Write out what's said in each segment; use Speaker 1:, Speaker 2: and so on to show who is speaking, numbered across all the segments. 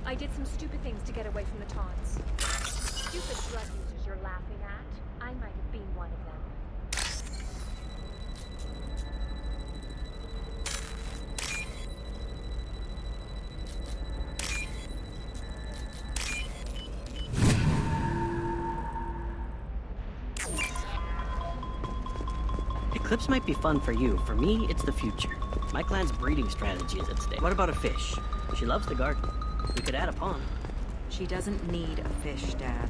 Speaker 1: I did some stupid things to get away from the taunts. Stupid drug users you're laughing at. I might have been one of them.
Speaker 2: Eclipse might be fun for you. For me, it's the future. My clan's breeding strategy is at stake. What about a fish? She loves the garden. We could add a pond.
Speaker 3: She doesn't need a fish, Dad.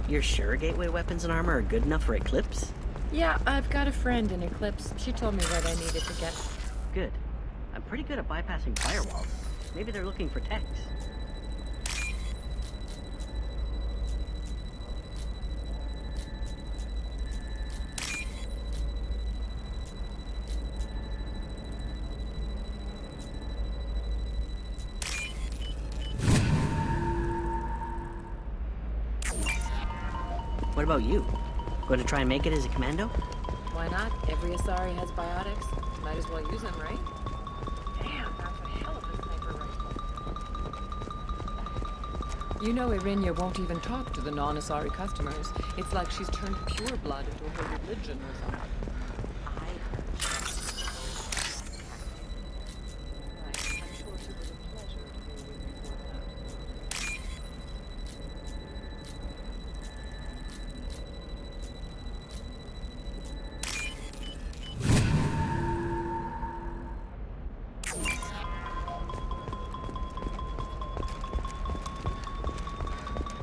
Speaker 2: You're sure gateway weapons and armor are good enough for Eclipse?
Speaker 4: Yeah, I've got a friend in Eclipse. She told me what I needed to get.
Speaker 2: Good. I'm pretty good at bypassing firewalls. Maybe they're looking for techs. What about you? Going to try and make it as a commando?
Speaker 4: Why not? Every Asari has biotics. Might as well use them, right? Damn, that's a hell of a sniper rifle. You know Irinia won't even talk to the non-Asari customers. It's like she's turned pure blood into her religion or something.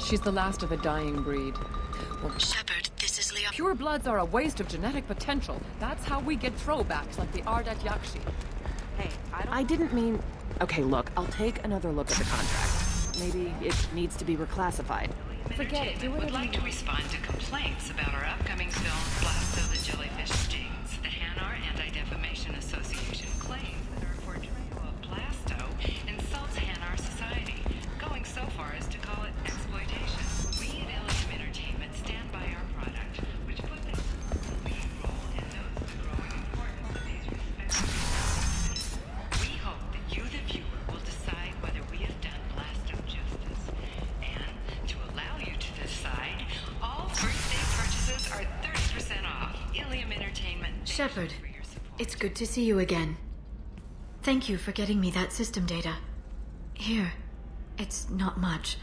Speaker 4: She's the last of a dying breed. Well,
Speaker 5: Shepard, this is Leon.
Speaker 4: pure bloods are a waste of genetic potential. That's how we get throwbacks like the Ardat Yakshi.
Speaker 3: Hey,
Speaker 6: I didn't mean... Okay, look, I'll take another look at the contract. Maybe it needs to be reclassified.
Speaker 4: Forget it, do
Speaker 7: would
Speaker 4: whatever
Speaker 7: like
Speaker 4: you
Speaker 7: to respond to complaints about our upcoming film, Blasto the Jellyfish Stings. The Hanar Anti-Defamation Association claims that our portrayal of Blasto insults Hanar society, going so far as to call it exploitation. We at Ilium Entertainment stand by our product, which puts it in the lead role and knows the growing importance of these respective messages. We hope that you, the viewer, will decide whether we have done Blasto justice. And to allow you to decide, all first-day purchases are 30% off. Ilium Entertainment.
Speaker 5: Shepard, it's good to see you again. Thank you for getting me that system data. Here, it's not much,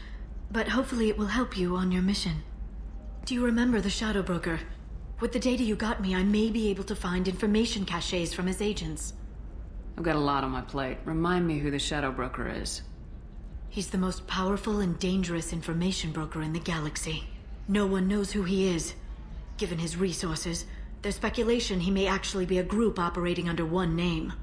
Speaker 5: but hopefully it will help you on your mission. Do you remember the Shadow Broker? With the data you got me, I may be able to find information caches from his agents.
Speaker 6: I've got a lot on my plate. Remind me who the Shadow Broker is.
Speaker 5: He's the most powerful and dangerous information broker in the galaxy. No one knows who he is. Given his resources, there's speculation he may actually be a group operating under one name.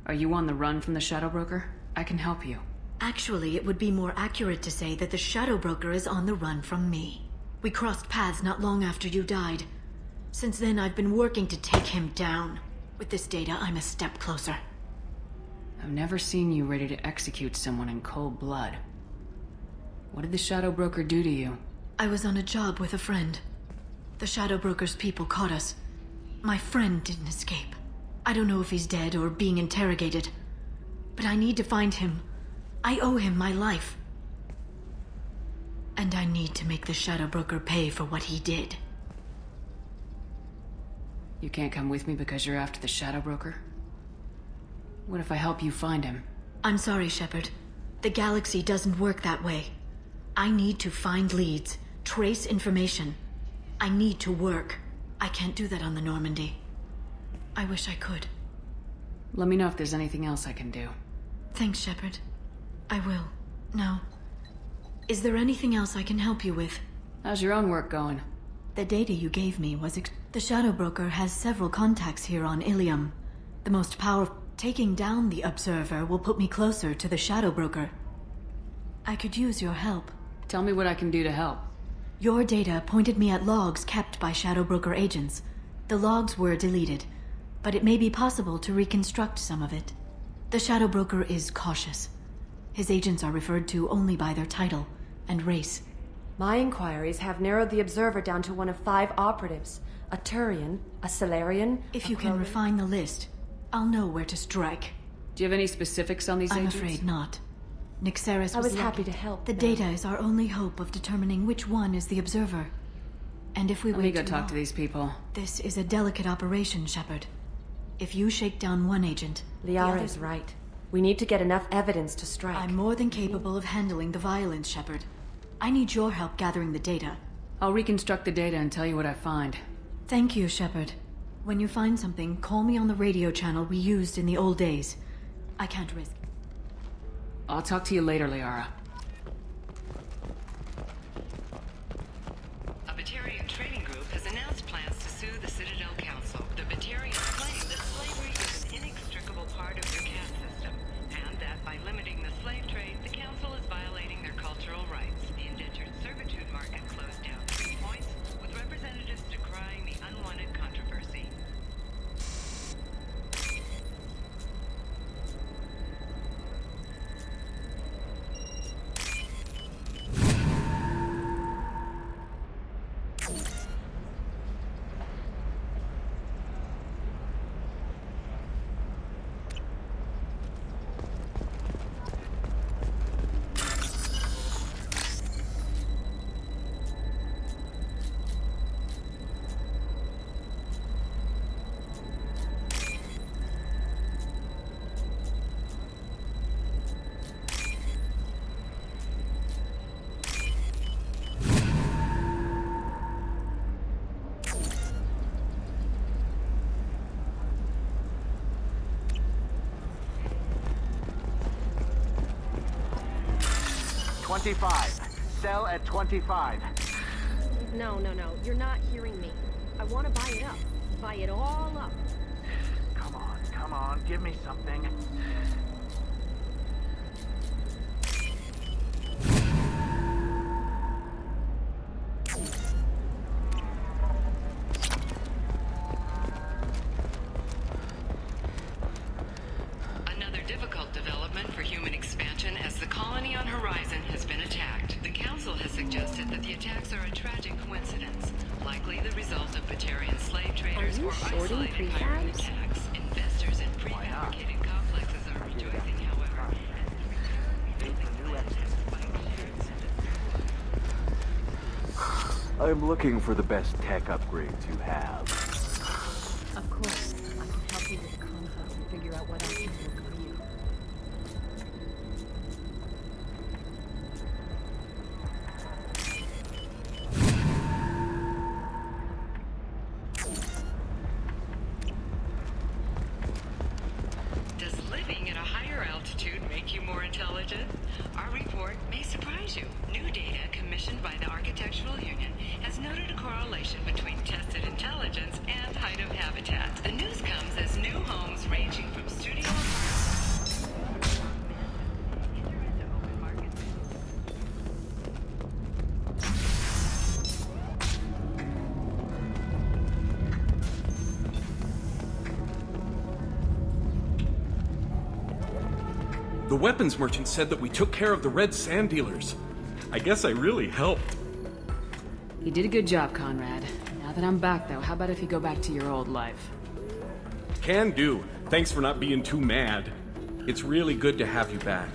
Speaker 6: Are you on the run from the Shadow Broker? I can help you.
Speaker 5: Actually, it would be more accurate to say that the Shadow Broker is on the run from me. We crossed paths not long after you died. Since then, I've been working to take him down. With this data, I'm a step closer.
Speaker 6: I've never seen you ready to execute someone in cold blood. What did the Shadow Broker do to you?
Speaker 5: I was on a job with a friend. The Shadow Broker's people caught us. My friend didn't escape. I don't know if he's dead or being interrogated. But I need to find him. I owe him my life. And I need to make the Shadow Broker pay for what he did.
Speaker 6: You can't come with me because you're after the Shadow Broker? What if I help you find him?
Speaker 5: I'm sorry, Shepard. The galaxy doesn't work that way. I need to find leads, trace information. I need to work. I can't do that on the Normandy. I wish I could.
Speaker 6: Let me know if there's anything else I can do.
Speaker 5: Thanks, Shepard. I will. Now, is there anything else I can help you with?
Speaker 6: How's your own work going?
Speaker 5: The data you gave me was the Shadow Broker has several contacts here on Ilium. The most powerful... Taking down the Observer will put me closer to the Shadow Broker. I could use your help.
Speaker 6: Tell me what I can do to help.
Speaker 5: Your data pointed me at logs kept by Shadow Broker agents. The logs were deleted, but it may be possible to reconstruct some of it. The Shadow Broker is cautious. His agents are referred to only by their title and race.
Speaker 8: My inquiries have narrowed the Observer down to one of 5 operatives. A Turian, a Salarian...
Speaker 5: If you can refine the list, I'll know where to strike.
Speaker 6: Do you have any specifics on these
Speaker 5: I'm
Speaker 6: agents?
Speaker 5: afraid not. Nixeris
Speaker 8: I was
Speaker 5: lucky.
Speaker 8: happy to help.
Speaker 5: The data is our only hope of determining which one is the observer. And if we
Speaker 6: Let me
Speaker 5: wait
Speaker 6: go
Speaker 5: too
Speaker 6: talk
Speaker 5: long-
Speaker 6: to these people.
Speaker 5: This is a delicate operation, Shepard. If you shake down one agent, the
Speaker 8: Liara
Speaker 5: others-
Speaker 8: is right. We need to get enough evidence to strike.
Speaker 5: I'm more than capable of handling the violence, Shepard. I need your help gathering the data.
Speaker 6: I'll reconstruct the data and tell you what I find.
Speaker 5: Thank you, Shepard. When you find something, call me on the radio channel we used in the old days. I can't risk.
Speaker 6: I'll talk to you later, Liara.
Speaker 7: A Batarian trading group has announced plans to sue the Citadel Council. The Batarians claim that slavery is an inextricable part of their caste system, and that by limiting the slave trade, the Council is violating their cultural rights. The indentured servitude market closed down 3 points, with representatives decrying the unwanted controversy.
Speaker 9: Sell at 25.
Speaker 1: No. You're not hearing me. I want to buy it up. Buy it all up.
Speaker 9: Come on, give me something.
Speaker 7: Another difficult development for human expansion as the colony on Horizon has been attacked. The Council has suggested that the attacks are a tragic coincidence, likely the result of Batarian slave traders
Speaker 1: you
Speaker 7: or
Speaker 1: shorting
Speaker 7: isolated pirate
Speaker 1: prefabs?
Speaker 7: attacks. Investors in prefabricated complexes are rejoicing, however, as the return
Speaker 9: I'm looking for the best tech upgrades you have.
Speaker 1: Of course. I can help you with the compound and figure out what options work for you.
Speaker 7: Does living at a higher altitude make you more intelligent? Our report may surprise you. New data commissioned by the Architectural Union has noted a correlation between tested intelligence and height of habitat. The news comes as new homes ranging from studio apartments enter into open market.
Speaker 10: The weapons merchant said that we took care of the red sand dealers. I guess I really helped.
Speaker 6: You did a good job, Conrad. Now that I'm back, though, how about if you go back to your old life?
Speaker 10: Can do. Thanks for not being too mad. It's really good to have you back.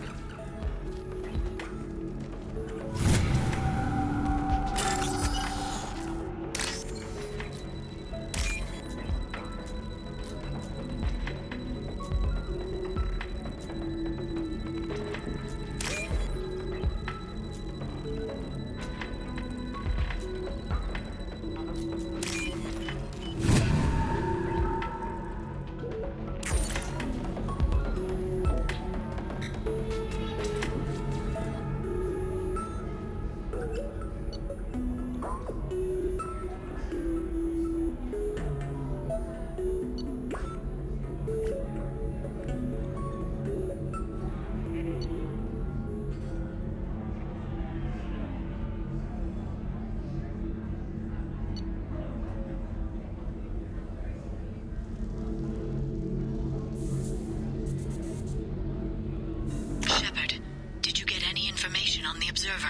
Speaker 5: Shepard, did you get any information on the observer?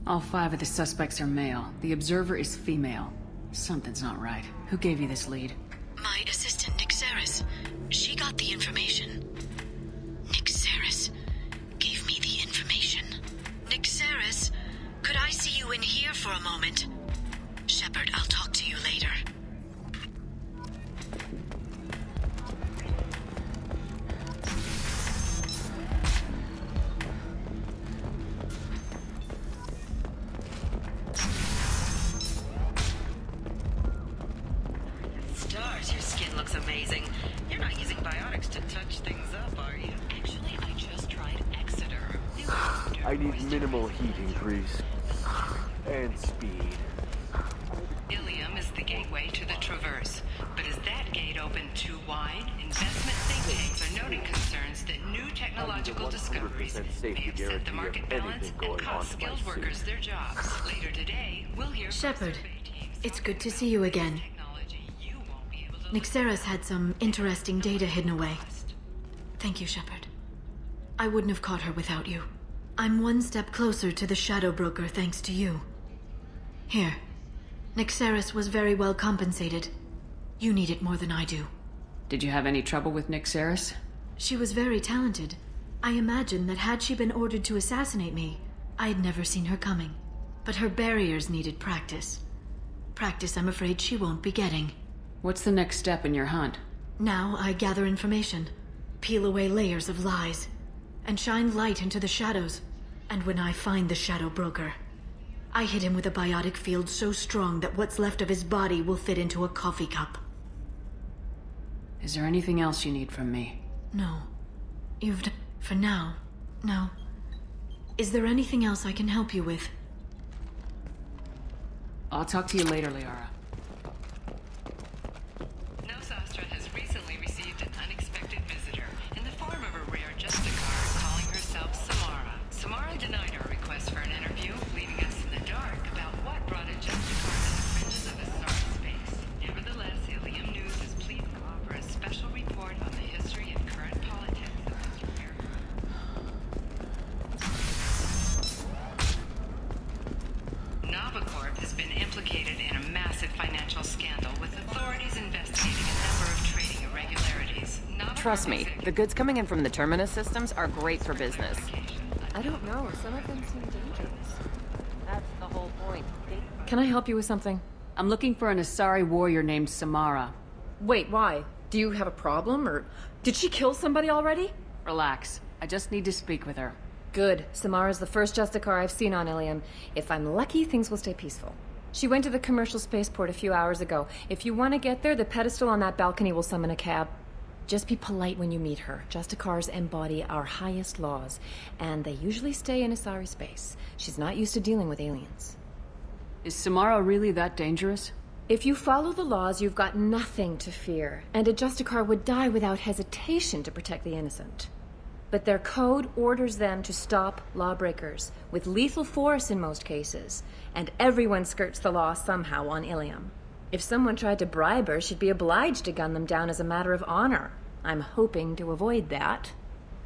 Speaker 6: All 5 of the suspects are male. The observer is female. Something's not right. Who gave you this lead?
Speaker 5: My assistant, Nixeris. She got the information.
Speaker 11: I need minimal heat increase. And speed.
Speaker 7: Ilium is the gateway to the Traverse. But is that gate open too wide? Investment think tanks are noting concerns that new technological discoveries may upset the market balance and cost skilled workers their jobs. Later today, we'll hear from
Speaker 5: Shepard,
Speaker 7: survey teams
Speaker 5: it's good to see you again.
Speaker 7: technology you won't be able to
Speaker 5: Nixeris had some interesting data hidden away. Thank you, Shepard. I wouldn't have caught her without you. I'm one step closer to the Shadow Broker thanks to you. Here. Nixeris was very well compensated. You need it more than I do.
Speaker 6: Did you have any trouble with Nixeris?
Speaker 5: She was very talented. I imagine that had she been ordered to assassinate me, I'd never seen her coming. But her barriers needed practice. Practice I'm afraid she won't be getting.
Speaker 6: What's the next step in your hunt?
Speaker 5: Now I gather information, peel away layers of lies, and shine light into the shadows. And when I find the Shadow Broker, I hit him with a biotic field so strong that what's left of his body will fit into a coffee cup.
Speaker 6: Is there anything else you need from me?
Speaker 5: No. For now, no. Is there anything else I can help you with?
Speaker 6: I'll talk to you later, Liara.
Speaker 7: Nosastra has recently received an unexpected visitor in the form of a rare Justicar calling herself Samara. Samara denied our request for an interview, leaving us in the dark about what brought a Justicar to the fringes of Asari space. Nevertheless, Ilium News is pleased to offer a special report on the history and current politics of Mr. Novacorp has been implicated in a massive financial scandal with authorities investigating a number of trading irregularities.
Speaker 12: Trust me, the goods coming in from the Terminus systems are great for business.
Speaker 4: I don't know. Some of them seem dangerous.
Speaker 12: That's the whole point.
Speaker 4: Can I help you with something?
Speaker 6: I'm looking for an Asari warrior named Samara.
Speaker 4: Wait, why? Do you have a problem, or did she kill somebody already?
Speaker 6: Relax. I just need to speak with her.
Speaker 4: Good. Samara's the first Justicar I've seen on Ilium. If I'm lucky, things will stay peaceful. She went to the commercial spaceport a few hours ago. If you want to get there, the pedestal on that balcony will summon a cab. Just be polite when you meet her. Justicars embody our highest laws, and they usually stay in Asari space. She's not used to dealing with aliens.
Speaker 6: Is Samara really that dangerous?
Speaker 4: If you follow the laws, you've got nothing to fear, and a Justicar would die without hesitation to protect the innocent. But their code orders them to stop lawbreakers, with lethal force in most cases, and everyone skirts the law somehow on Ilium. If someone tried to bribe her, she'd be obliged to gun them down as a matter of honor. I'm hoping to avoid that.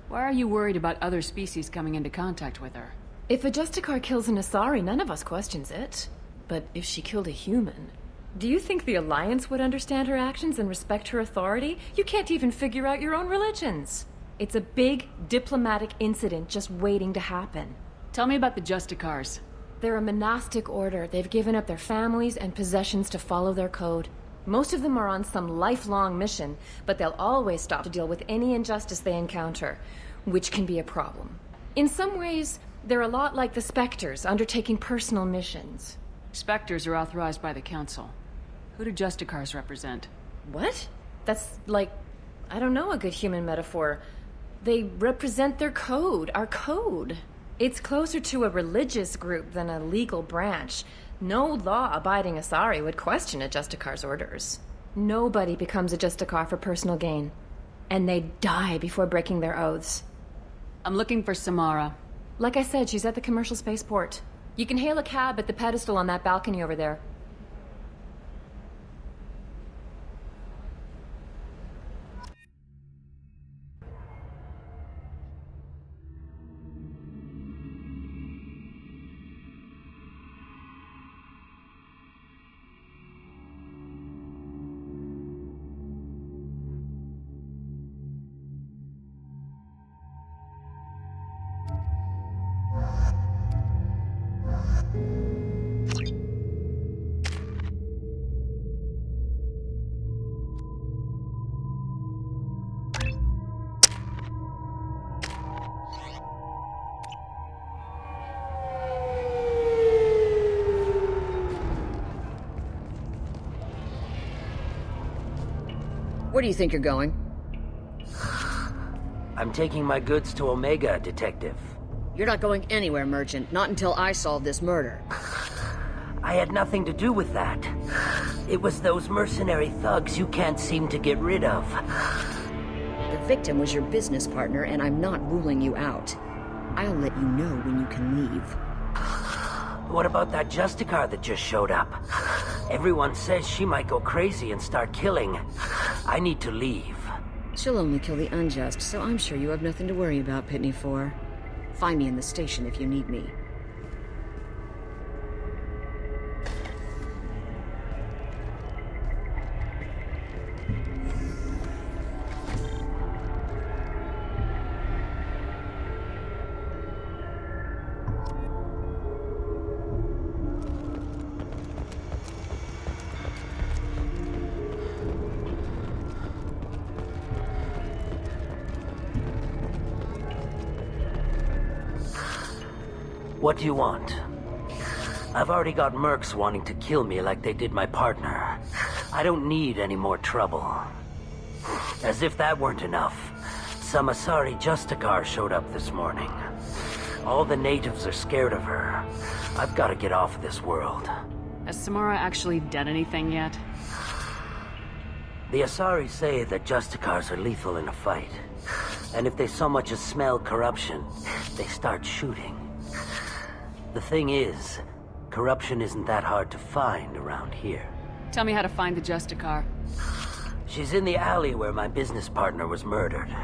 Speaker 6: Why are you worried about other species coming into contact with her?
Speaker 4: If a Justicar kills an Asari, none of us questions it. But if she killed a human... Do you think the Alliance would understand her actions and respect her authority? You can't even figure out your own religions. It's a big diplomatic incident just waiting to happen.
Speaker 6: Tell me about the Justicars.
Speaker 4: They're a monastic order. They've given up their families and possessions to follow their code. Most of them are on some lifelong mission, but they'll always stop to deal with any injustice they encounter, which can be a problem. In some ways, they're a lot like the Spectres, undertaking personal missions.
Speaker 6: Spectres are authorized by the Council. Who do Justicars represent?
Speaker 4: What? That's like, I don't know, a good human metaphor. They represent their code, our code. It's closer to a religious group than a legal branch. No law-abiding Asari would question a Justicar's orders. Nobody becomes a Justicar for personal gain. And they die before breaking their oaths.
Speaker 6: I'm looking for Samara.
Speaker 4: Like I said, she's at the commercial spaceport. You can hail a cab at the pedestal on that balcony over there.
Speaker 12: Where do you think you're going?
Speaker 13: I'm taking my goods to Omega, Detective. You're not going anywhere, Merchant. Not until I solve this murder.
Speaker 14: I had nothing to do with that. It was those mercenary thugs you can't seem to get rid of.
Speaker 13: The victim was your business partner, and I'm not ruling you out. I'll let you know when you can leave.
Speaker 14: What about that Justicar that just showed up? Everyone says she might go crazy and start killing. I need to leave.
Speaker 13: She'll only kill the unjust, so I'm sure you have nothing to worry about, Pitney 4. Find me in the station if you need me.
Speaker 14: What do you want? I've already got mercs wanting to kill me like they did my partner. I don't need any more trouble. As if that weren't enough, some Asari Justicar showed up this morning. All the natives are scared of her. I've got to get off of this world.
Speaker 6: Has Samara actually done anything yet?
Speaker 14: The Asari say that Justicars are lethal in a fight. And if they so much as smell corruption, they start shooting. The thing is, corruption isn't that hard to find around here.
Speaker 6: Tell me how to find the Justicar.
Speaker 14: She's in the alley where my business partner was murdered.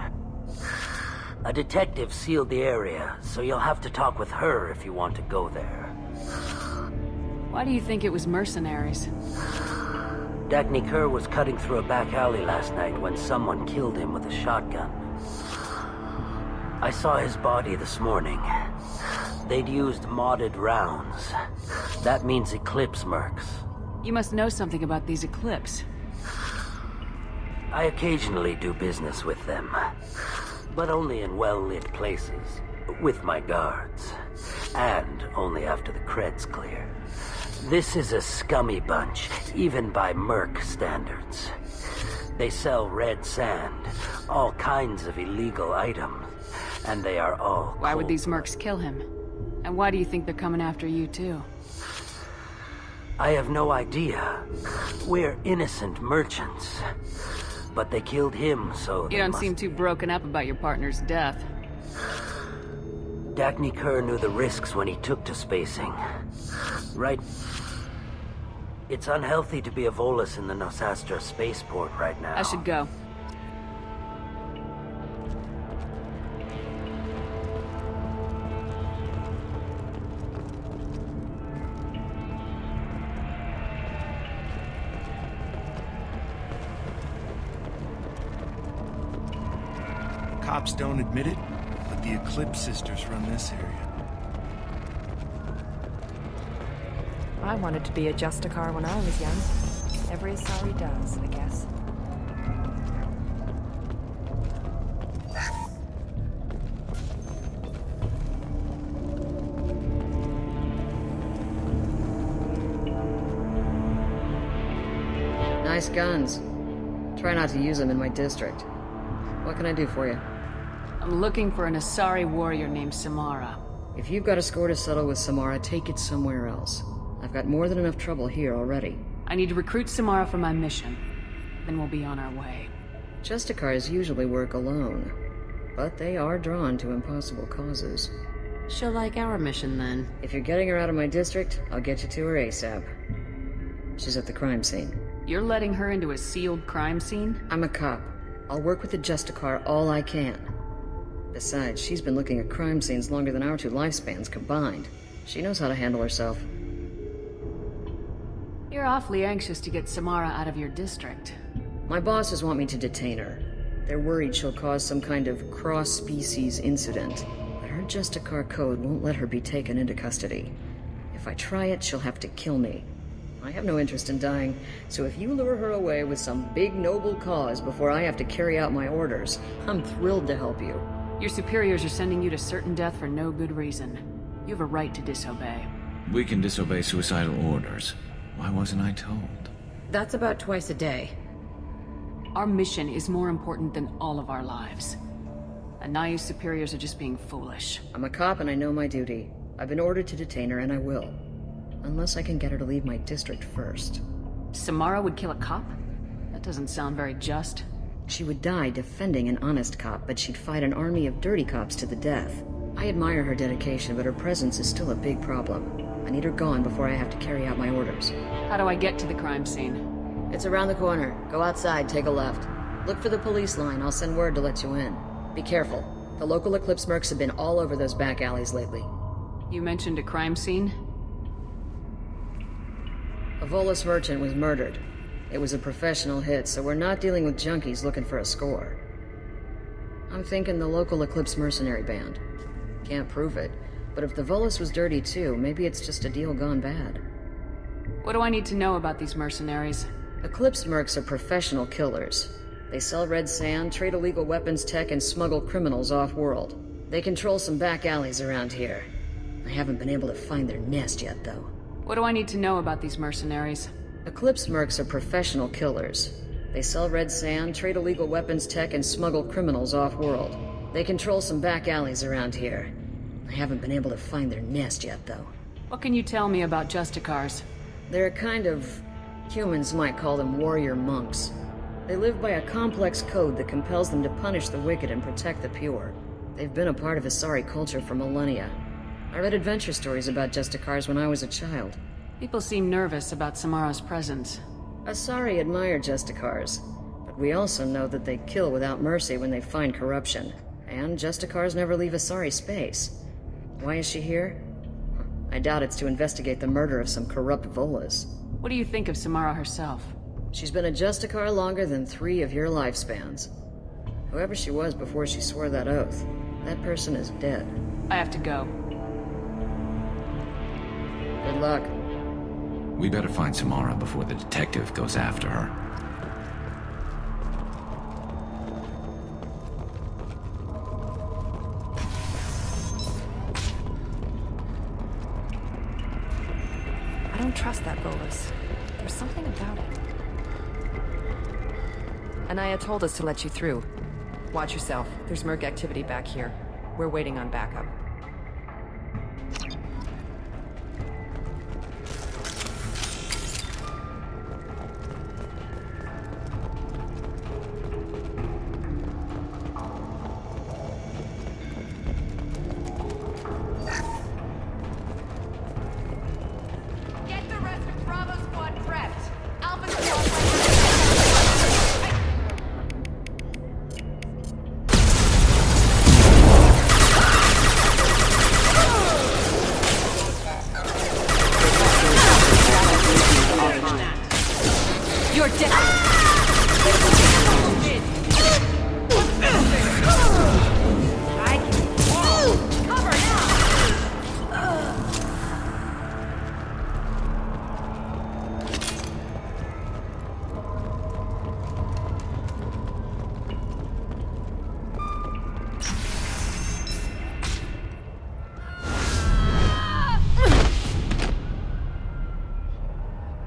Speaker 14: A detective sealed the area, so you'll have to talk with her if you want to go there.
Speaker 6: Why do you think it was mercenaries?
Speaker 14: Dagny Kerr was cutting through a back alley last night when someone killed him with a shotgun. I saw his body this morning. They'd used modded rounds. That means Eclipse mercs.
Speaker 6: You must know something about these Eclipse.
Speaker 14: I occasionally do business with them, but only in well-lit places, with my guards, and only after the cred's clear. This is a scummy bunch, even by merc standards. They sell red sand, all kinds of illegal items, and they are all
Speaker 6: Why would these mercs kill him? And why do you think they're coming after you, too?
Speaker 14: I have no idea. We're innocent merchants. But they killed him, so
Speaker 6: You don't seem too broken up about your partner's death.
Speaker 14: Dagny Kerr knew the risks when he took to spacing. Right? It's unhealthy to be a Volus in the Nosastra spaceport right now.
Speaker 6: I should go.
Speaker 15: Cops don't admit it, but the Eclipse sisters run this area.
Speaker 8: I wanted to be a Justicar when I was young. Every Asari does, I guess.
Speaker 13: Nice guns. Try not to use them in my district. What can I do for you?
Speaker 6: I'm looking for an Asari warrior named Samara.
Speaker 13: If you've got a score to settle with Samara, take it somewhere else. I've got more than enough trouble here already.
Speaker 6: I need to recruit Samara for my mission. Then we'll be on our way.
Speaker 13: Justicars usually work alone, but they are drawn to impossible causes.
Speaker 12: She'll like our mission, then.
Speaker 13: If you're getting her out of my district, I'll get you to her ASAP. She's at the crime scene.
Speaker 6: You're letting her into a sealed crime scene?
Speaker 13: I'm a cop. I'll work with the Justicar all I can. Besides, she's been looking at crime scenes longer than our two lifespans combined. She knows how to handle herself.
Speaker 6: You're awfully anxious to get Samara out of your district.
Speaker 13: My bosses want me to detain her. They're worried she'll cause some kind of cross-species incident. But her Justicar code won't let her be taken into custody. If I try it, she'll have to kill me. I have no interest in dying, so if you lure her away with some big noble cause before I have to carry out my orders, I'm thrilled to help you.
Speaker 6: Your superiors are sending you to certain death for no good reason. You have a right to disobey.
Speaker 16: We can disobey suicidal orders. Why wasn't I told?
Speaker 12: That's about twice a day.
Speaker 6: Our mission is more important than all of our lives. And now you superiors are just being foolish.
Speaker 13: I'm a cop and I know my duty. I've been ordered to detain her and I will. Unless I can get her to leave my district first.
Speaker 6: Samara would kill a cop? That doesn't sound very just.
Speaker 13: She would die defending an honest cop, but she'd fight an army of dirty cops to the death. I admire her dedication, but her presence is still a big problem. I need her gone before I have to carry out my orders.
Speaker 6: How do I get to the crime scene?
Speaker 13: It's around the corner. Go outside, take a left. Look for the police line. I'll send word to let you in. Be careful. The local Eclipse mercs have been all over those back alleys lately.
Speaker 6: You mentioned a crime scene?
Speaker 13: A Volus merchant was murdered. It was a professional hit, so we're not dealing with junkies looking for a score. I'm thinking the local Eclipse mercenary band. Can't prove it, but if the Volus was dirty too, maybe it's just a deal gone bad.
Speaker 6: What do I need to know about these mercenaries?
Speaker 13: Eclipse mercs are professional killers. They sell red sand, trade illegal weapons tech, and smuggle criminals off-world. They control some back alleys around here. I haven't been able to find their nest yet, though.
Speaker 6: What do I need to know about these mercenaries?
Speaker 13: Eclipse mercs are professional killers. They sell red sand, trade illegal weapons tech, and smuggle criminals off-world. They control some back alleys around here. I haven't been able to find their nest yet, though.
Speaker 6: What can you tell me about Justicars?
Speaker 13: They're a kind of... humans might call them warrior monks. They live by a complex code that compels them to punish the wicked and protect the pure. They've been a part of Asari culture for millennia. I read adventure stories about Justicars when I was a child.
Speaker 6: People seem nervous about Samara's presence.
Speaker 13: Asari admire Justicars, but we also know that they kill without mercy when they find corruption. And Justicars never leave Asari space. Why is she here? I doubt it's to investigate the murder of some corrupt Volas.
Speaker 6: What do you think of Samara herself?
Speaker 13: She's been a Justicar longer than 3 of your lifespans. Whoever she was before she swore that oath, that person is dead.
Speaker 6: I have to go.
Speaker 13: Good luck.
Speaker 16: We better find Samara before the detective goes after her.
Speaker 8: I don't trust that Volus. There's something about it. Anaya told us to let you through. Watch yourself. There's merc activity back here. We're waiting on backup.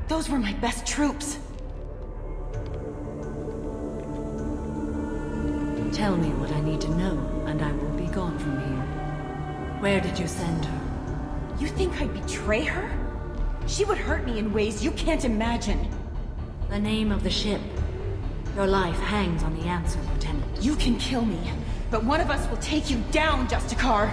Speaker 3: Those were my best troops.
Speaker 17: Tell me what I need to know, and I will be gone from here. Where did you send her?
Speaker 3: You think I'd betray her? She would hurt me in ways you can't imagine.
Speaker 17: The name of the ship. Your life hangs on the answer, Lieutenant.
Speaker 3: You can kill me, but one of us will take you down, Justicar.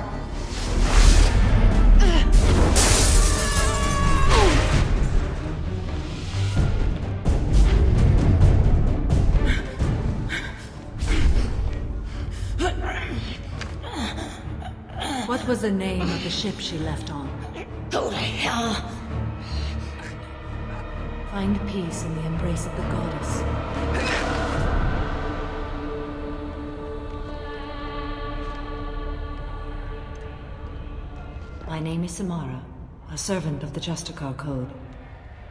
Speaker 17: What was the name of the ship she left on?
Speaker 3: Go to hell!
Speaker 17: Find peace in the embrace of the goddess. My name is Samara, a servant of the Justicar Code.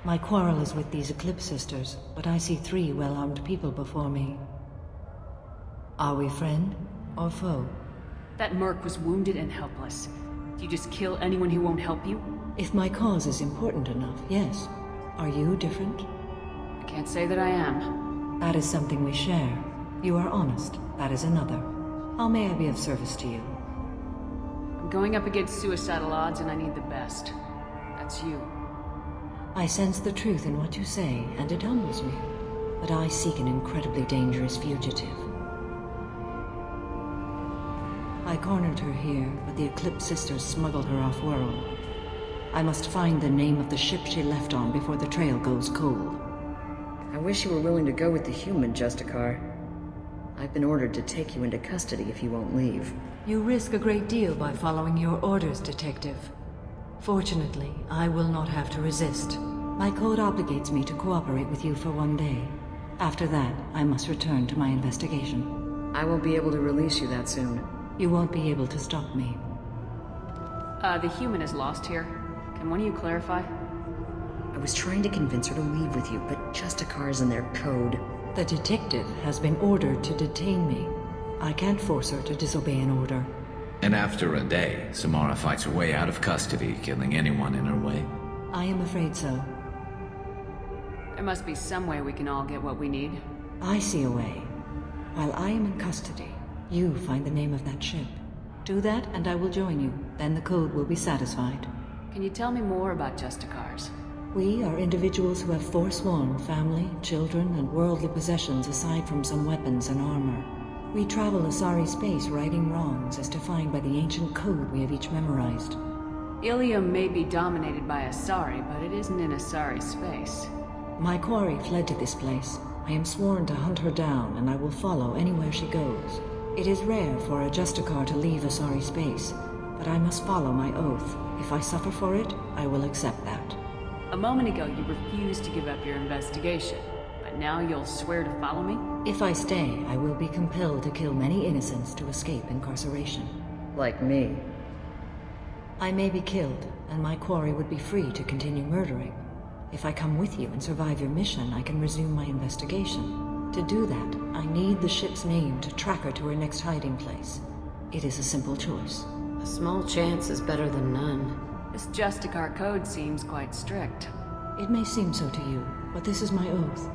Speaker 17: My quarrel is with these Eclipse sisters, but I see 3 well-armed people before me. Are we friend or foe?
Speaker 6: That merc was wounded and helpless. Do you just kill anyone who won't help you?
Speaker 17: If my cause is important enough, yes. Are you different?
Speaker 6: I can't say that I am.
Speaker 17: That is something we share. You are honest. That is another. How may I be of service to you?
Speaker 6: I'm going up against suicidal odds and I need the best. That's you.
Speaker 17: I sense the truth in what you say, and it humbles me. But I seek an incredibly dangerous fugitive. I cornered her here, but the Eclipse Sisters smuggled her off-world. I must find the name of the ship she left on before the trail goes cold.
Speaker 13: I wish you were willing to go with the human, Justicar. I've been ordered to take you into custody if you won't leave.
Speaker 17: You risk a great deal by following your orders, Detective. Fortunately, I will not have to resist. My code obligates me to cooperate with you for 1 day. After that, I must return to my investigation.
Speaker 13: I won't be able to release you that soon.
Speaker 17: You won't be able to stop me.
Speaker 6: The human is lost here. Can one of you clarify?
Speaker 13: I was trying to convince her to leave with you, but Justicar's in their code.
Speaker 17: The detective has been ordered to detain me. I can't force her to disobey an order.
Speaker 16: And after a day, Samara fights her way out of custody, killing anyone in her way.
Speaker 17: I am afraid so.
Speaker 6: There must be some way we can all get what we need.
Speaker 17: I see a way. While I am in custody, you find the name of that ship. Do that and I will join you. Then the code will be satisfied.
Speaker 6: Can you tell me more about Justicars?
Speaker 17: We are individuals who have forsworn family, children, and worldly possessions aside from some weapons and armor. We travel Asari space righting wrongs as defined by the ancient code we have each memorized.
Speaker 6: Ilium may be dominated by Asari, but it isn't in Asari space.
Speaker 17: My quarry fled to this place. I am sworn to hunt her down, and I will follow anywhere she goes. It is rare for a Justicar to leave Asari space, but I must follow my oath. If I suffer for it, I will accept that.
Speaker 6: A moment ago, you refused to give up your investigation, but now you'll swear to follow me?
Speaker 17: If I stay, I will be compelled to kill many innocents to escape incarceration.
Speaker 13: Like me.
Speaker 17: I may be killed, and my quarry would be free to continue murdering. If I come with you and survive your mission, I can resume my investigation. To do that, I need the ship's name to track her to her next hiding place. It is a simple choice.
Speaker 2: A small chance is better than none.
Speaker 6: This Justicar code seems quite strict.
Speaker 17: It may seem so to you, but this is my oath.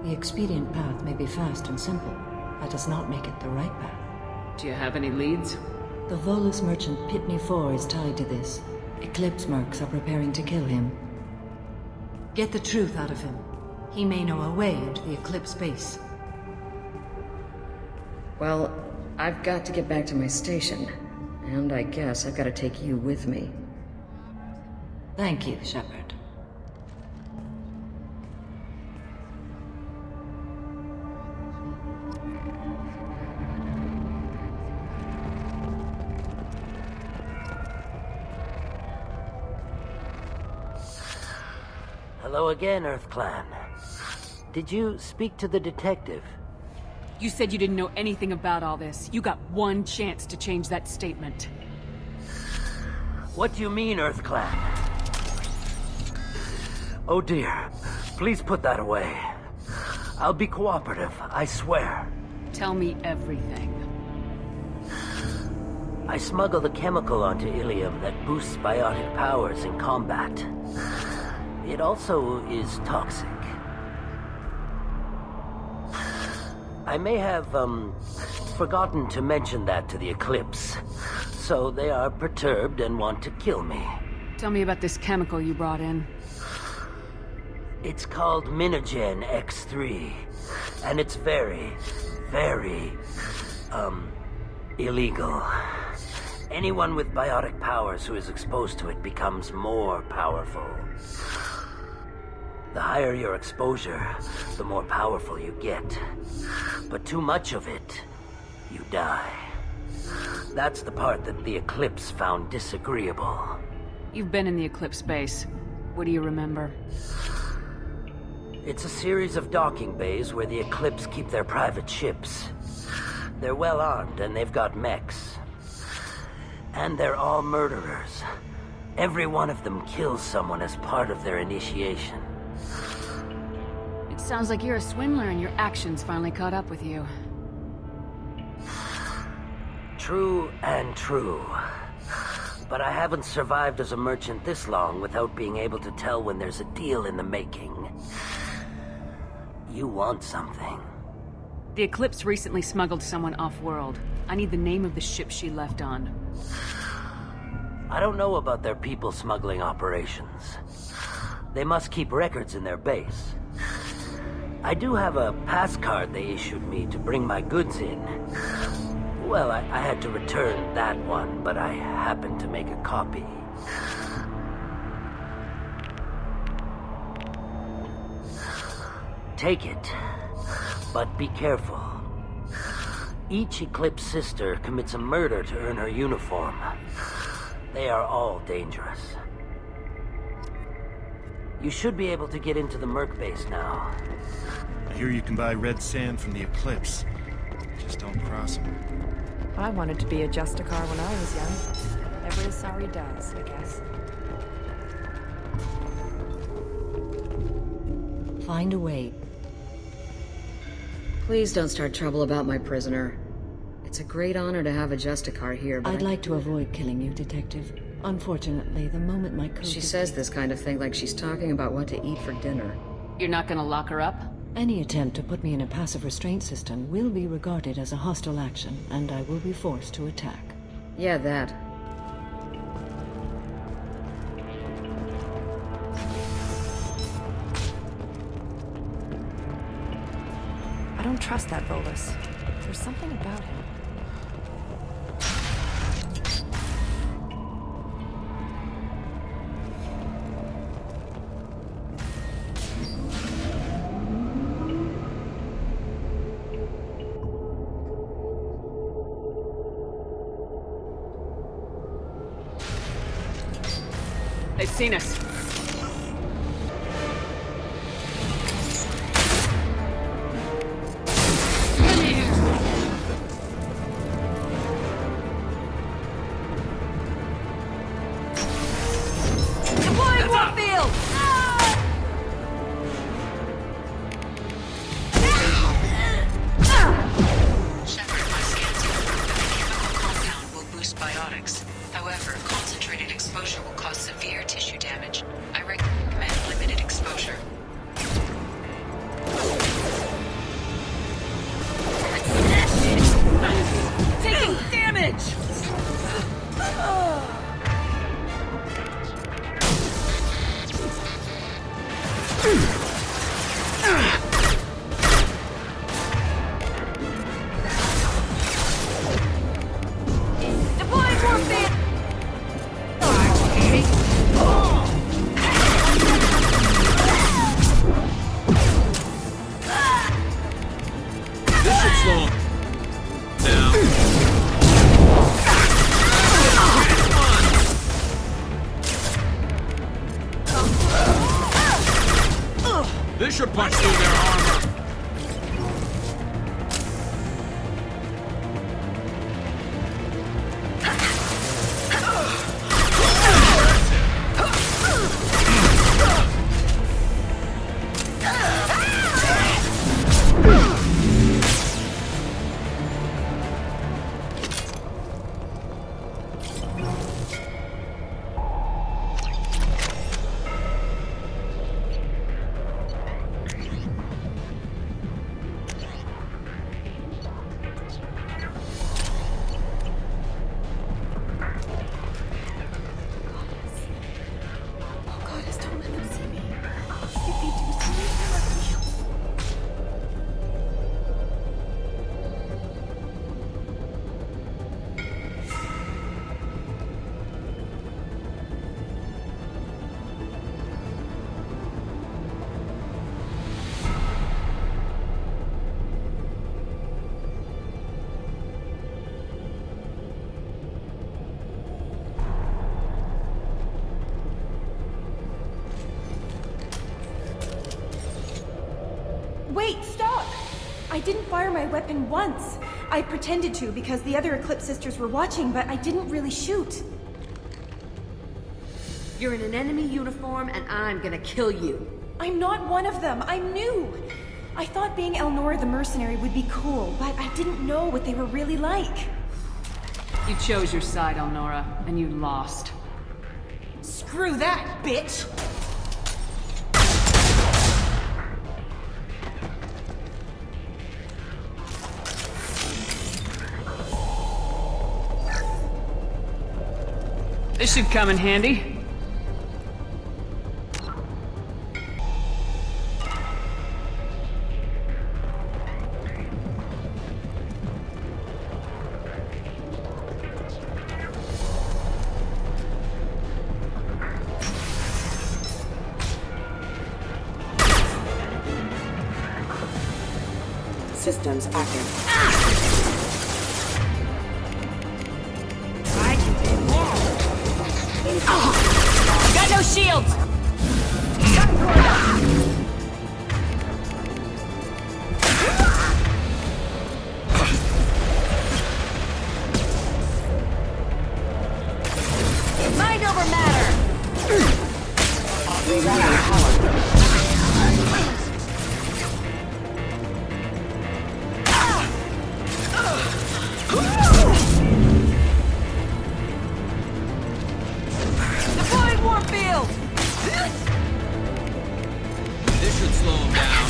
Speaker 17: The expedient path may be fast and simple. That does not make it the right path.
Speaker 6: Do you have any leads?
Speaker 17: The Volus merchant Pitney 4 is tied to this. Eclipse mercs are preparing to kill him. Get the truth out of him. He may know a way into the Eclipse base.
Speaker 13: Well, I've got to get back to my station. And I guess I've got to take you with me.
Speaker 17: Thank you, Shepard.
Speaker 14: Hello again, Earth Clan. Did you speak to the detective?
Speaker 6: You said you didn't know anything about all this. You got one chance to change that statement.
Speaker 14: What do you mean, Earth Clan? Oh dear. Please put that away. I'll be cooperative, I swear.
Speaker 6: Tell me everything.
Speaker 14: I smuggled a chemical onto Ilium that boosts biotic powers in combat. It also is toxic. I may have, forgotten to mention that to the Eclipse. So they are perturbed and want to kill me.
Speaker 6: Tell me about this chemical you brought in.
Speaker 14: It's called Minogen X3. And it's very, very, illegal. Anyone with biotic powers who is exposed to it becomes more powerful. The higher your exposure, the more powerful you get. But too much of it, you die. That's the part that the Eclipse found disagreeable.
Speaker 6: You've been in the Eclipse base. What do you remember?
Speaker 14: It's a series of docking bays where the Eclipse keep their private ships. They're well armed and they've got mechs. And they're all murderers. Every one of them kills someone as part of their initiation.
Speaker 6: It sounds like you're a swindler and your actions finally caught up with you.
Speaker 14: True and true. But I haven't survived as a merchant this long without being able to tell when there's a deal in the making. You want something.
Speaker 6: The Eclipse recently smuggled someone off-world. I need the name of the ship she left on.
Speaker 14: I don't know about their people smuggling operations. They must keep records in their base. I do have a pass card they issued me to bring my goods in. Well, I had to return that one, but I happened to make a copy. Take it, but be careful. Each Eclipse sister commits a murder to earn her uniform. They are all dangerous. You should be able to get into the Merc base now.
Speaker 15: I hear you can buy red sand from the Eclipse. Just don't cross them.
Speaker 8: I wanted to be a Justicar when I was young. Every Asari does, I guess.
Speaker 17: Find a way.
Speaker 13: Please don't start trouble about my prisoner. It's a great honor to have a Justicar here, but
Speaker 17: I'd like to avoid killing you, Detective. Unfortunately, the moment my code...
Speaker 13: She says this kind of thing like she's talking about what to eat for dinner.
Speaker 6: You're not gonna lock her up?
Speaker 17: Any attempt to put me in a passive restraint system will be regarded as a hostile action, and I will be forced to attack.
Speaker 13: Yeah, that.
Speaker 8: I don't trust that Volus. There's something about him.
Speaker 6: They've seen us.
Speaker 10: This should punch through their armor.
Speaker 3: Wait, stop! I didn't fire my weapon once. I pretended to because the other Eclipse sisters were watching, but I didn't really shoot.
Speaker 18: You're in an enemy uniform and I'm gonna kill you.
Speaker 3: I'm not one of them. I'm new. I thought being Elnora the mercenary would be cool, but I didn't know what they were really like.
Speaker 6: You chose your side, Elnora, and you lost.
Speaker 3: Screw that, bitch!
Speaker 6: This should come in handy.
Speaker 19: Systems active.
Speaker 1: Got no shields! Mind over matter!
Speaker 19: Rerouting power.
Speaker 1: Deploying warp field!
Speaker 20: This should slow him down.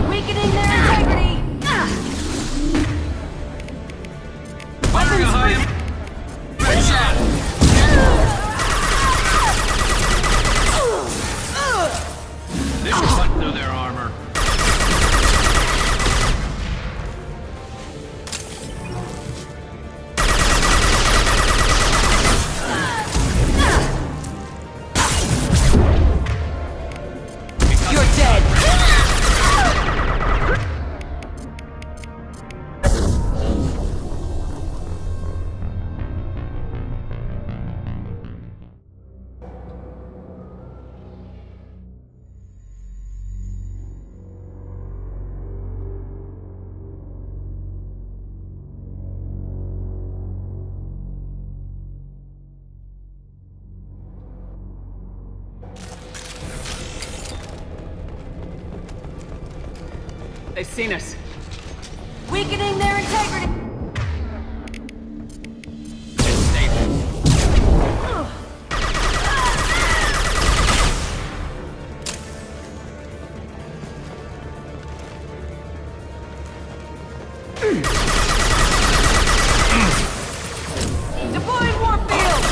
Speaker 1: Weakening their integrity!
Speaker 20: Firing behind him! Red shot! This should cut through their armor.
Speaker 1: You're dead!
Speaker 6: They've seen us.
Speaker 1: Weakening their integrity! Deploying warp field!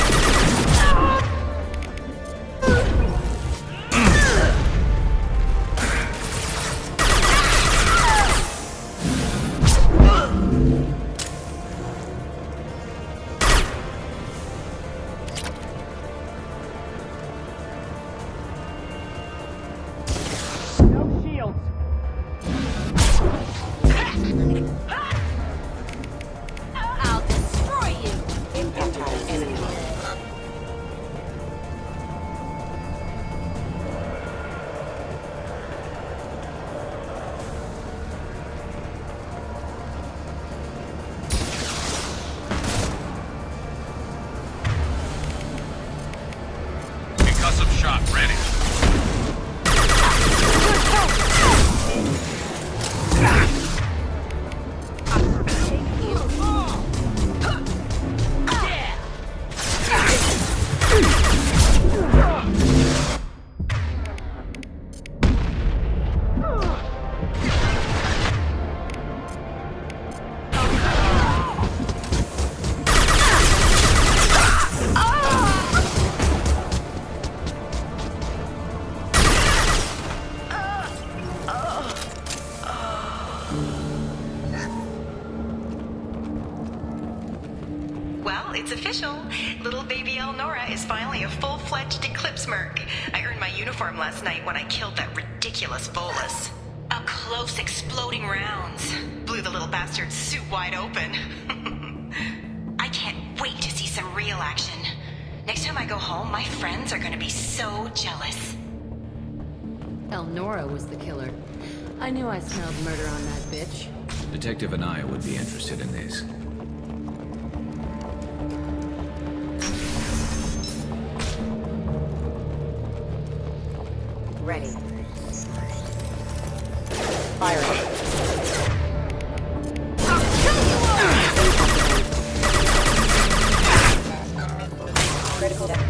Speaker 21: Well, it's official. Little baby Elnora is finally a full-fledged Eclipse merc. I earned my uniform last night when I killed that ridiculous Volus. Up close, exploding rounds. Blew the little bastard's suit wide open. I can't wait to see some real action. Next time I go home, my friends are gonna be so jealous.
Speaker 18: Elnora was the killer. I knew I smelled murder on that bitch.
Speaker 16: Detective Anaya would be interested in this.
Speaker 19: Ready. Firing. Critical damage.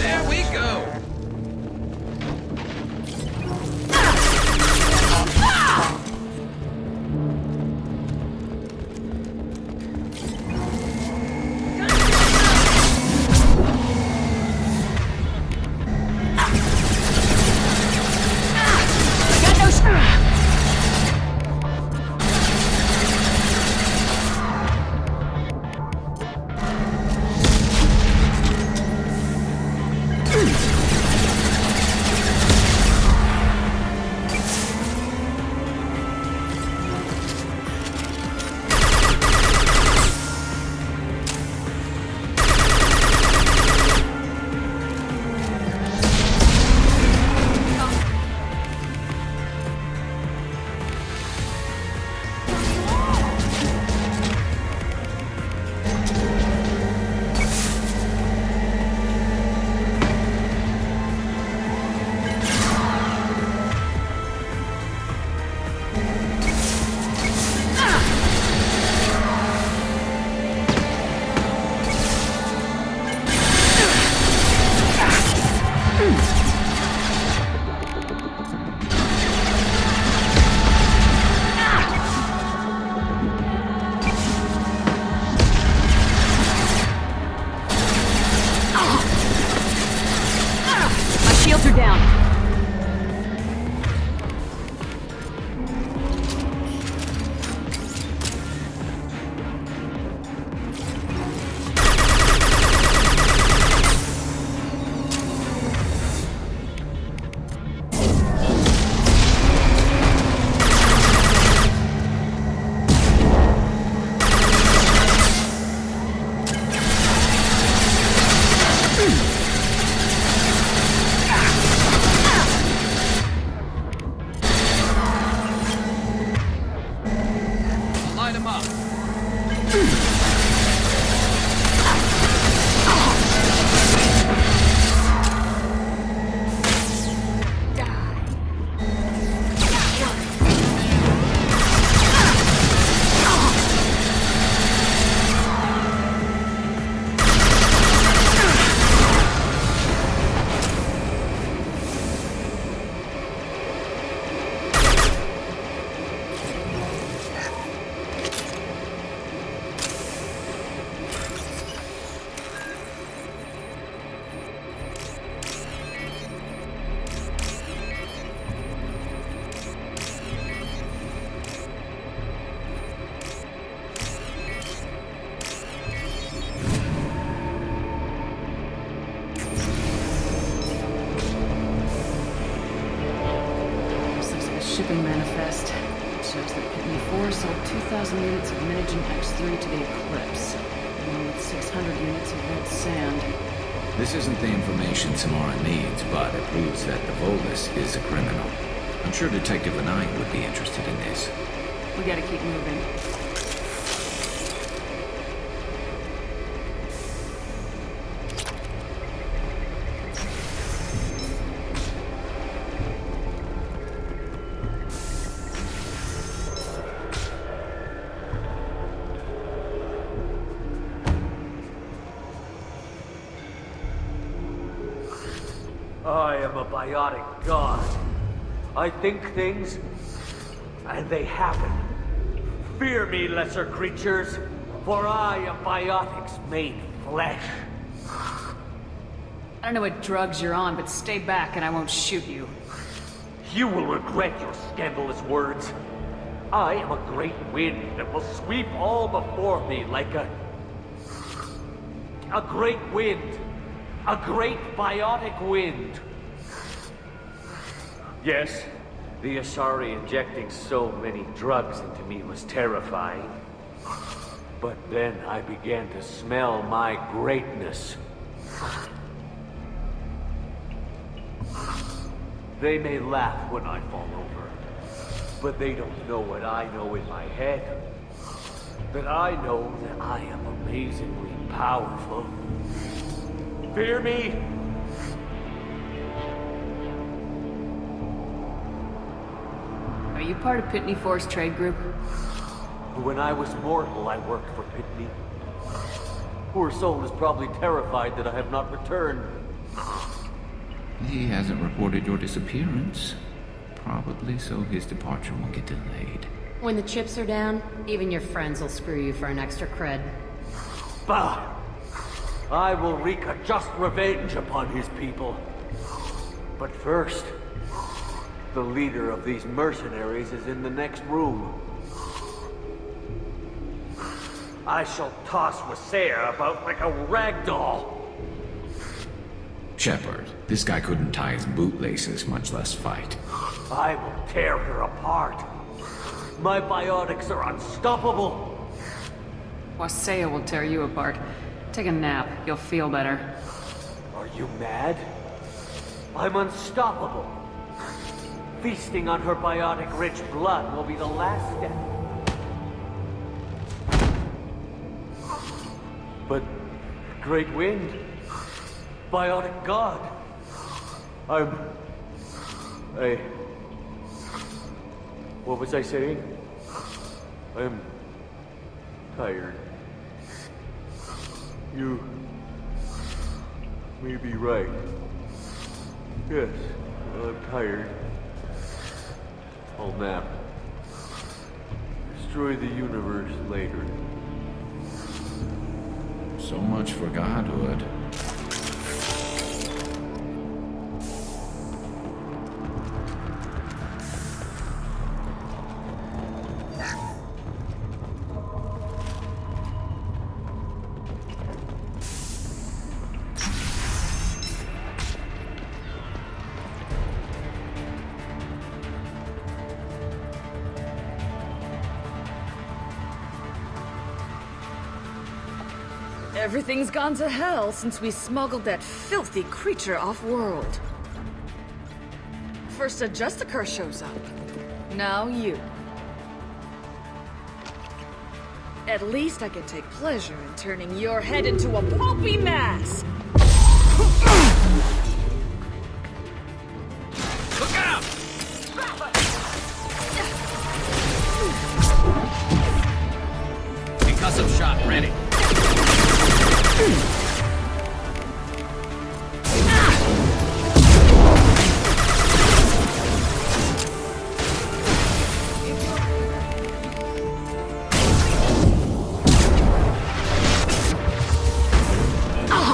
Speaker 20: There we go!
Speaker 18: Shields are down.
Speaker 6: Shipping manifest. It shows that Pitney 4 sold 2,000 units of Minigen X3 to the Eclipse, along with 600 units of red sand.
Speaker 16: This isn't the information Samara needs, but it proves that the Volus is a criminal. I'm sure Detective Anaya would be interested in this.
Speaker 6: We gotta keep moving.
Speaker 14: I am a biotic god. I think things, and they happen. Fear me, lesser creatures, for I am biotics made flesh.
Speaker 6: I don't know what drugs you're on, but stay back and I won't shoot you.
Speaker 14: You will regret your scandalous words. I am a great wind that will sweep all before me like a great wind. A great biotic wind. Yes, the Asari injecting so many drugs into me was terrifying. But then I began to smell my greatness. They may laugh when I fall over, but they don't know what I know in my head. That I know that I am amazingly powerful. Fear me?
Speaker 6: Are you part of Pitney Force Trade Group?
Speaker 14: When I was mortal, I worked for Pitney. Poor soul is probably terrified that I have not returned.
Speaker 16: He hasn't reported your disappearance. Probably so his departure won't get delayed.
Speaker 18: When the chips are down, even your friends will screw you for an extra cred.
Speaker 14: Bah! I will wreak a just revenge upon his people. But first, the leader of these mercenaries is in the next room. I shall toss Wasea about like a rag doll.
Speaker 16: Shepard, this guy couldn't tie his bootlaces, much less fight.
Speaker 14: I will tear her apart. My biotics are unstoppable.
Speaker 6: Wasea will tear you apart. Take a nap. You'll feel better.
Speaker 14: Are you mad? I'm unstoppable. Feasting on her biotic-rich blood will be the last step. But Great Wind, biotic god, what was I saying? I'm tired. You may be right. Yes, I'm tired. I'll nap. Destroy the universe later.
Speaker 16: So much for godhood.
Speaker 6: Everything's gone to hell since we smuggled that filthy creature off-world. First a Justicar shows up. Now you. At least I can take pleasure in turning your head into a pulpy mass!
Speaker 20: Look out! Concussive shot ready.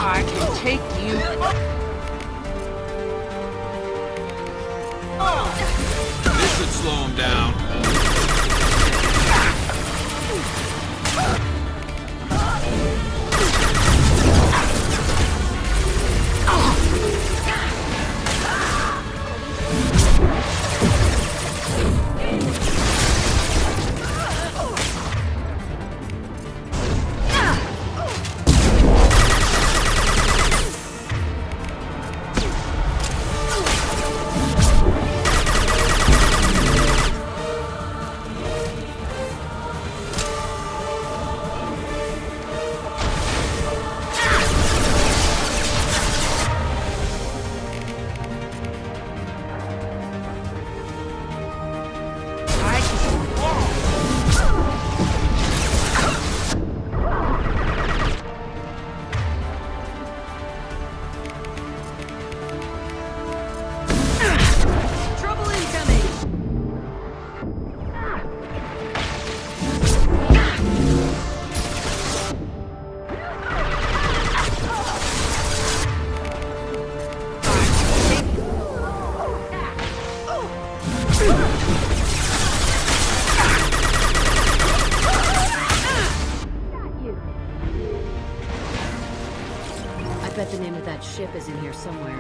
Speaker 6: I can take you.
Speaker 20: This should slow him down.
Speaker 6: bet the name of that ship is in here somewhere.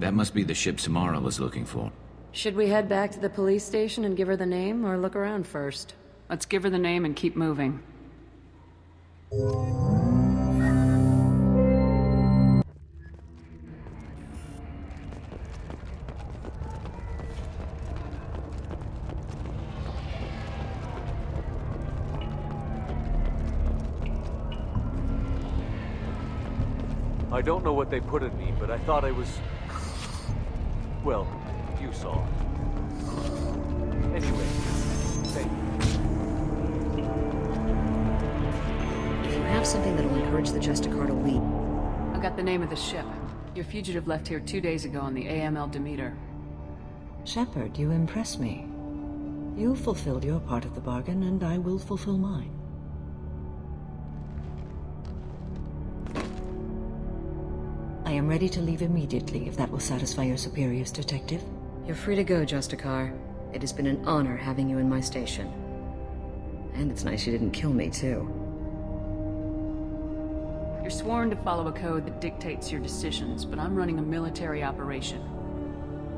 Speaker 16: That must be the ship Samara was looking for.
Speaker 6: Should we head back to the police station and give her the name, or look around first?
Speaker 8: Let's give her the name and keep moving.
Speaker 11: I don't know what they put in me, but I thought I was... Well, you saw. Anyway, thank you.
Speaker 13: If you have something that'll encourage the Justicar to lead...
Speaker 8: I got the name of the ship. Your fugitive left here 2 days ago on the AML Demeter.
Speaker 17: Shepard, you impress me. You fulfilled your part of the bargain, and I will fulfill mine. I am ready to leave immediately, if that will satisfy your superiors, Detective.
Speaker 13: You're free to go, Justicar. It has been an honor having you in my station. And it's nice you didn't kill me, too.
Speaker 8: You're sworn to follow a code that dictates your decisions, but I'm running a military operation.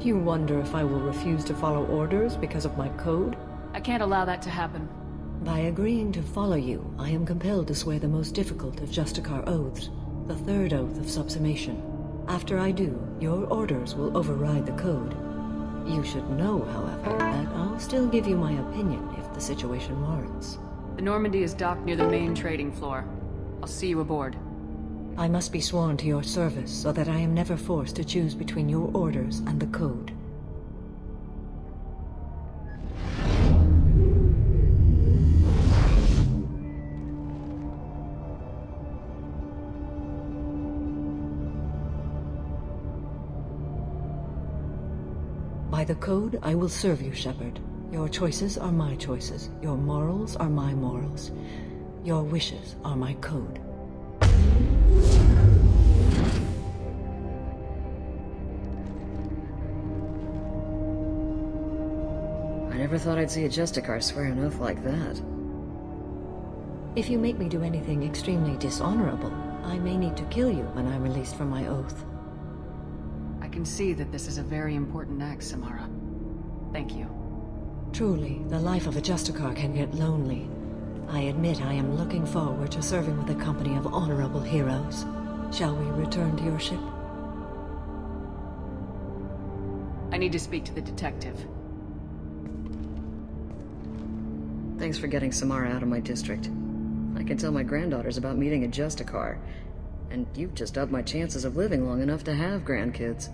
Speaker 17: You wonder if I will refuse to follow orders because of my code?
Speaker 8: I can't allow that to happen.
Speaker 17: By agreeing to follow you, I am compelled to swear the most difficult of Justicar oaths. The third oath of subsumation. After I do, your orders will override the code. You should know, however, that I'll still give you my opinion if the situation warrants.
Speaker 8: The Normandy is docked near the main trading floor. I'll see you aboard.
Speaker 17: I must be sworn to your service so that I am never forced to choose between your orders and the code. By the code, I will serve you, Shepard. Your choices are my choices. Your morals are my morals. Your wishes are my code.
Speaker 13: I never thought I'd see a Justicar swear an oath like that.
Speaker 17: If you make me do anything extremely dishonorable, I may need to kill you when I'm released from my oath.
Speaker 8: I can see that this is a very important act, Samara. Thank you.
Speaker 17: Truly, the life of a Justicar can get lonely. I admit I am looking forward to serving with a company of honorable heroes. Shall we return to your ship?
Speaker 8: I need to speak to the detective.
Speaker 13: Thanks for getting Samara out of my district. I can tell my granddaughters about meeting a Justicar. And you've just upped my chances of living long enough to have grandkids.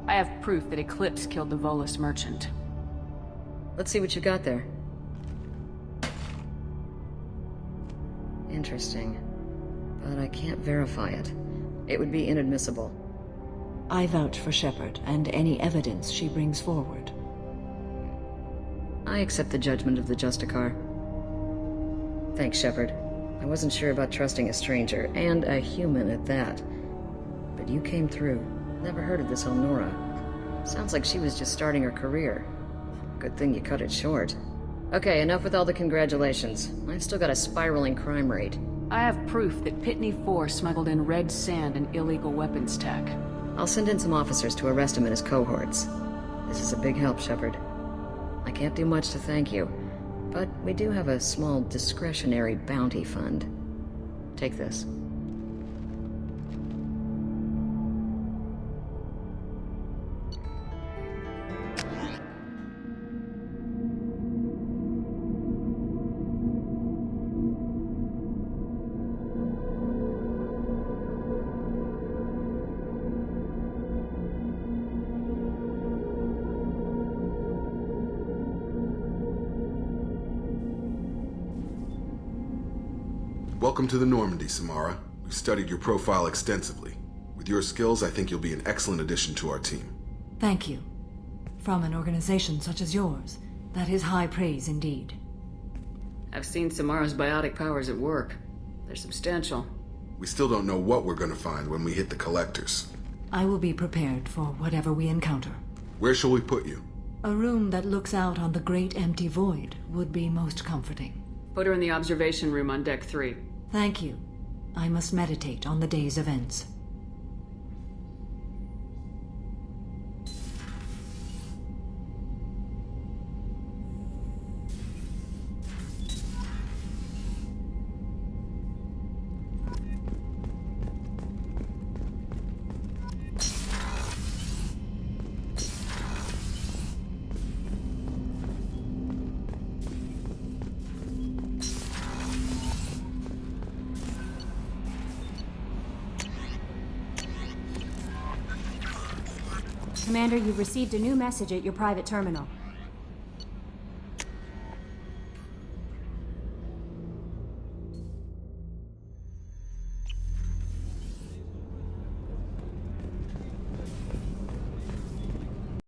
Speaker 8: I have proof that Eclipse killed the Volus merchant.
Speaker 13: Let's see what you got there. Interesting. But I can't verify it. It would be inadmissible.
Speaker 17: I vouch for Shepard and any evidence she brings forward.
Speaker 13: I accept the judgment of the Justicar. Thanks, Shepard. I wasn't sure about trusting a stranger, and a human at that. But you came through. Never heard of this Elnora. Sounds like she was just starting her career. Good thing you cut it short. Okay, enough with all the congratulations. I've still got a spiraling crime rate.
Speaker 8: I have proof that Pitney 4 smuggled in red sand and illegal weapons tech.
Speaker 13: I'll send in some officers to arrest him and his cohorts. This is a big help, Shepard. I can't do much to thank you, but we do have a small discretionary bounty fund. Take this.
Speaker 9: Welcome to the Normandy, Samara. We've studied your profile extensively. With your skills, I think you'll be an excellent addition to our team.
Speaker 17: Thank you. From an organization such as yours, that is high praise indeed.
Speaker 6: I've seen Samara's biotic powers at work. They're substantial.
Speaker 9: We still don't know what we're gonna find when we hit the collectors.
Speaker 17: I will be prepared for whatever we encounter.
Speaker 9: Where shall we put you?
Speaker 17: A room that looks out on the great empty void would be most comforting.
Speaker 6: Put her in the observation room on deck 3.
Speaker 17: Thank you. I must meditate on the day's events.
Speaker 22: Commander, you've received a new message at your private terminal.